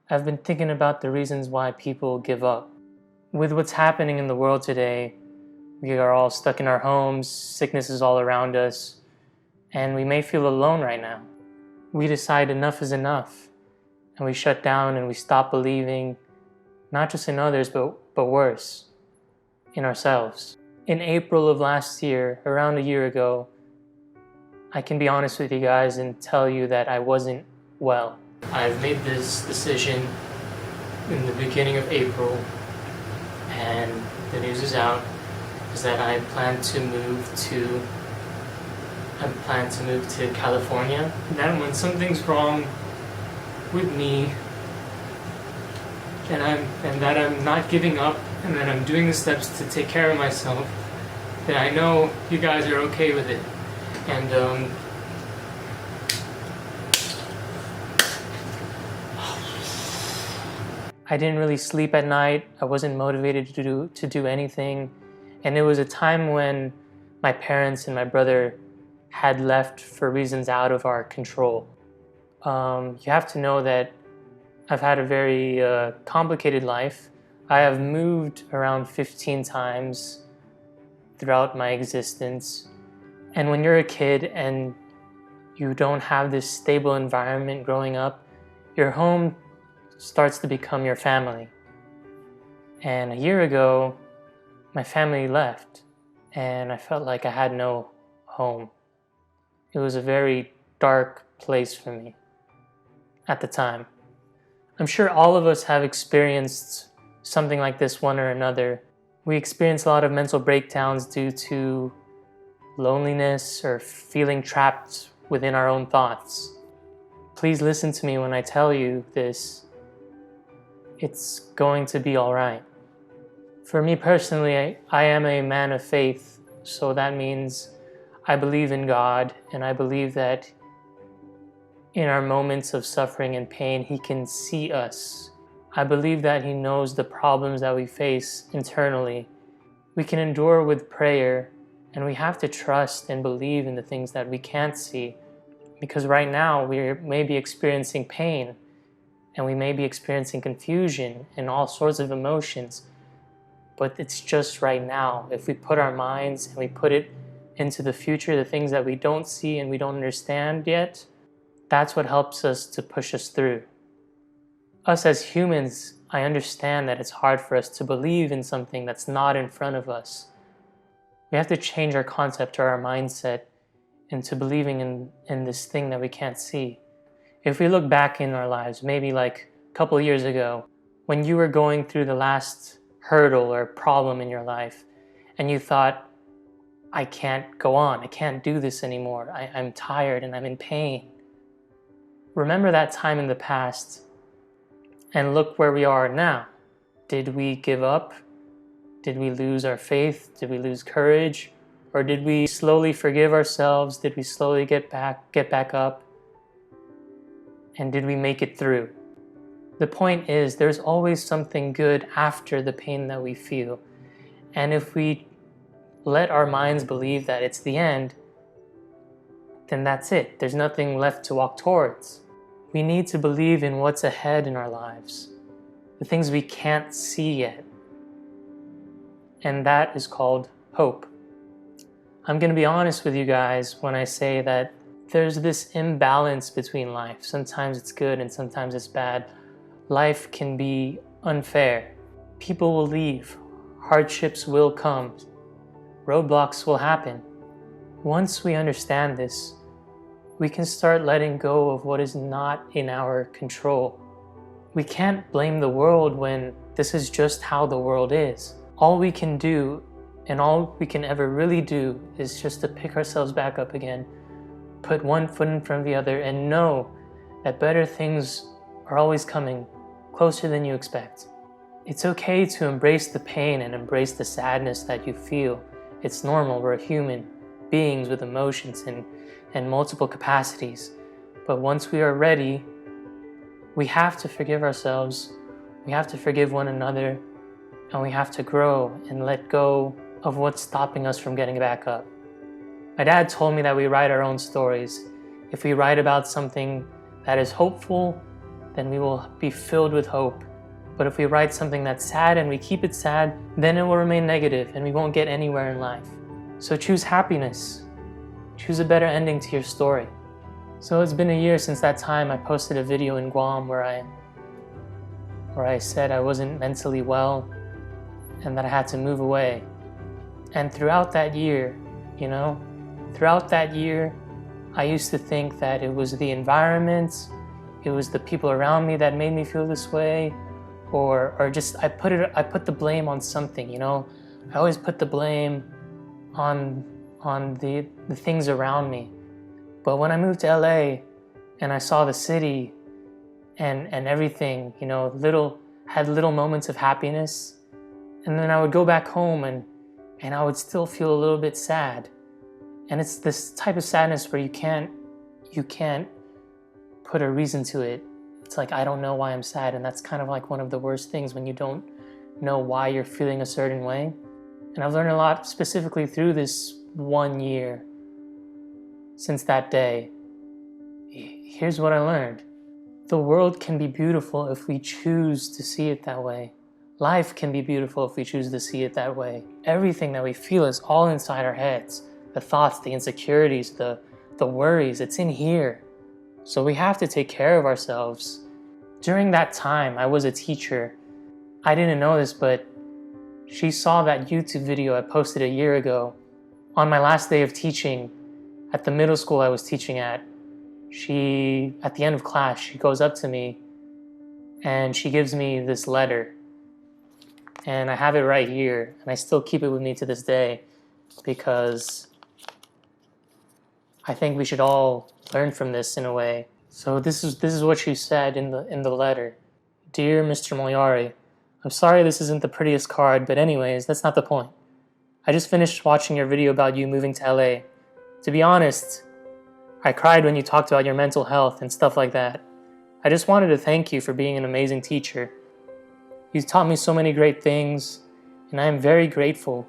I've been thinking about the reasons why people give up. With what's happening in the world today, we are all stuck in our homes, sickness is all around us, and we may feel alone right now. We decide enough is enough, and we shut down and we stop believing, not just in others, but worse, in ourselves. In April of last year, around a year ago, I can be honest with you guys and tell you that I wasn't well. I've made this decision in the beginning of April, and the news is out, is that I plan to move to California. That when something's wrong with me, and that I'm not giving up, and that I'm doing the steps to take care of myself, then I know you guys are okay with it. And I didn't really sleep at night. I wasn't motivated to do anything. And it was a time when my parents and my brother had left for reasons out of our control. You have to know that I've had a very complicated life. I have moved around 15 times throughout my existence. And when you're a kid and you don't have this stable environment growing up, your home starts to become your family. And a year ago, my family left, and I felt like I had no home. It was a very dark place for me at the time. I'm sure all of us have experienced something like this one or another. We experience a lot of mental breakdowns due to loneliness or feeling trapped within our own thoughts. Please listen to me when I tell you this. It's going to be all right. For me personally, I am a man of faith, so that means I believe in God, and I believe that in our moments of suffering and pain, He can see us. I believe that He knows the problems that we face internally. We can endure with prayer, and we have to trust and believe in the things that we can't see, because right now we may be experiencing pain, and we may be experiencing confusion and all sorts of emotions, but it's just right now. If we put our minds and we put it into the future, the things that we don't see and we don't understand yet, that's what helps us to push us through. Us as humans, I understand that it's hard for us to believe in something that's not in front of us. We have to change our concept or our mindset into believing in this thing that we can't see. If we look back in our lives, maybe like a couple of years ago, when you were going through the last hurdle or problem in your life, and you thought, I can't go on, I can't do this anymore, I'm tired and I'm in pain. Remember that time in the past, and look where we are now. Did we give up? Did we lose our faith? Did we lose courage? Or did we slowly forgive ourselves? Did we slowly get back up? And did we make it through? The point is, there's always something good after the pain that we feel. And if we let our minds believe that it's the end, then that's it. There's nothing left to walk towards. We need to believe in what's ahead in our lives, the things we can't see yet. And that is called hope. I'm going to be honest with you guys when I say that there's this imbalance between life. Sometimes it's good and sometimes it's bad. Life can be unfair. People will leave. Hardships will come. Roadblocks will happen. Once we understand this, we can start letting go of what is not in our control. We can't blame the world when this is just how the world is. All we can do, and all we can ever really do, is just to pick ourselves back up again, put one foot in front of the other, and know that better things are always coming, closer than you expect. It's okay to embrace the pain and embrace the sadness that you feel. It's normal. We're human beings with emotions and multiple capacities. But once we are ready, we have to forgive ourselves, we have to forgive one another, and we have to grow and let go of what's stopping us from getting back up. My dad told me that we write our own stories. If we write about something that is hopeful, then we will be filled with hope. But if we write something that's sad and we keep it sad, then it will remain negative and we won't get anywhere in life. So choose happiness. Choose a better ending to your story. So it's been a year since that time I posted a video in Guam where I said I wasn't mentally well and that I had to move away. And throughout that year, I used to think that it was the environment, it was the people around me that made me feel this way, or just I put the blame on something, I always put the blame on the things around me. But when I moved to LA and I saw the city and everything, had little moments of happiness, and then I would go back home and I would still feel a little bit sad. And it's this type of sadness where you can't put a reason to it. It's like, I don't know why I'm sad, and that's kind of like one of the worst things when you don't know why you're feeling a certain way. And I've learned a lot specifically through this 1 year since that day. Here's what I learned. The world can be beautiful if we choose to see it that way. Life can be beautiful if we choose to see it that way. Everything that we feel is all inside our heads. The thoughts, the insecurities, the worries, it's in here. So we have to take care of ourselves. During that time, I was a teacher. I didn't know this, but she saw that YouTube video I posted a year ago. On my last day of teaching at the middle school I was teaching at, at the end of class, she goes up to me and she gives me this letter. And I have it right here, and I still keep it with me to this day because I think we should all learn from this in a way. So this is what she said in the letter. Dear Mr. Moyari, I'm sorry this isn't the prettiest card, but anyways, that's not the point. I just finished watching your video about you moving to LA. To be honest, I cried when you talked about your mental health and stuff like that. I just wanted to thank you for being an amazing teacher. You taught me so many great things, and I am very grateful.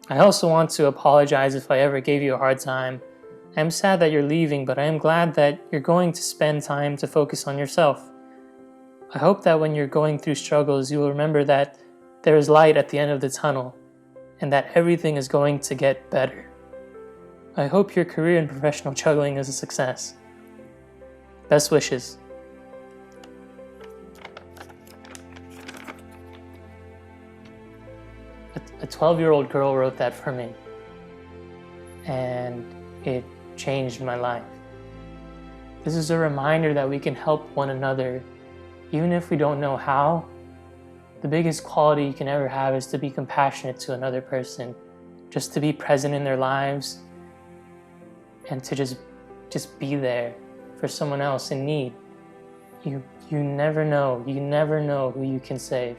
I also want to apologize if I ever gave you a hard time. I am sad that you're leaving, but I am glad that you're going to spend time to focus on yourself. I hope that when you're going through struggles, you will remember that there is light at the end of the tunnel, and that everything is going to get better. I hope your career in professional juggling is a success. Best wishes. A 12-year-old girl wrote that for me, and it changed my life. This is a reminder that we can help one another, even if we don't know how. The biggest quality you can ever have is to be compassionate to another person, just to be present in their lives, and to just be there for someone else in need. You never know who you can save.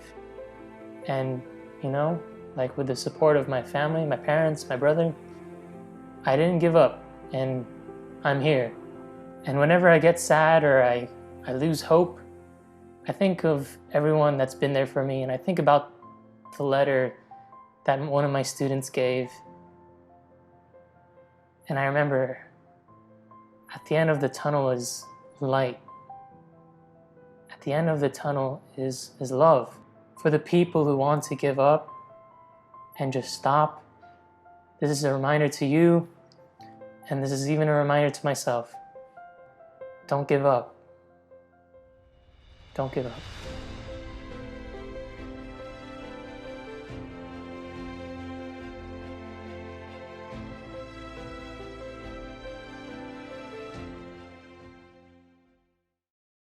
And like with the support of my family, my parents, my brother, I didn't give up, and I'm here. And whenever I get sad or I lose hope, I think of everyone that's been there for me, and I think about the letter that one of my students gave. And I remember at the end of the tunnel is light. At the end of the tunnel is love. For the people who want to give up and just stop, this is a reminder to you, and this is even a reminder to myself. Don't give up. Don't give up.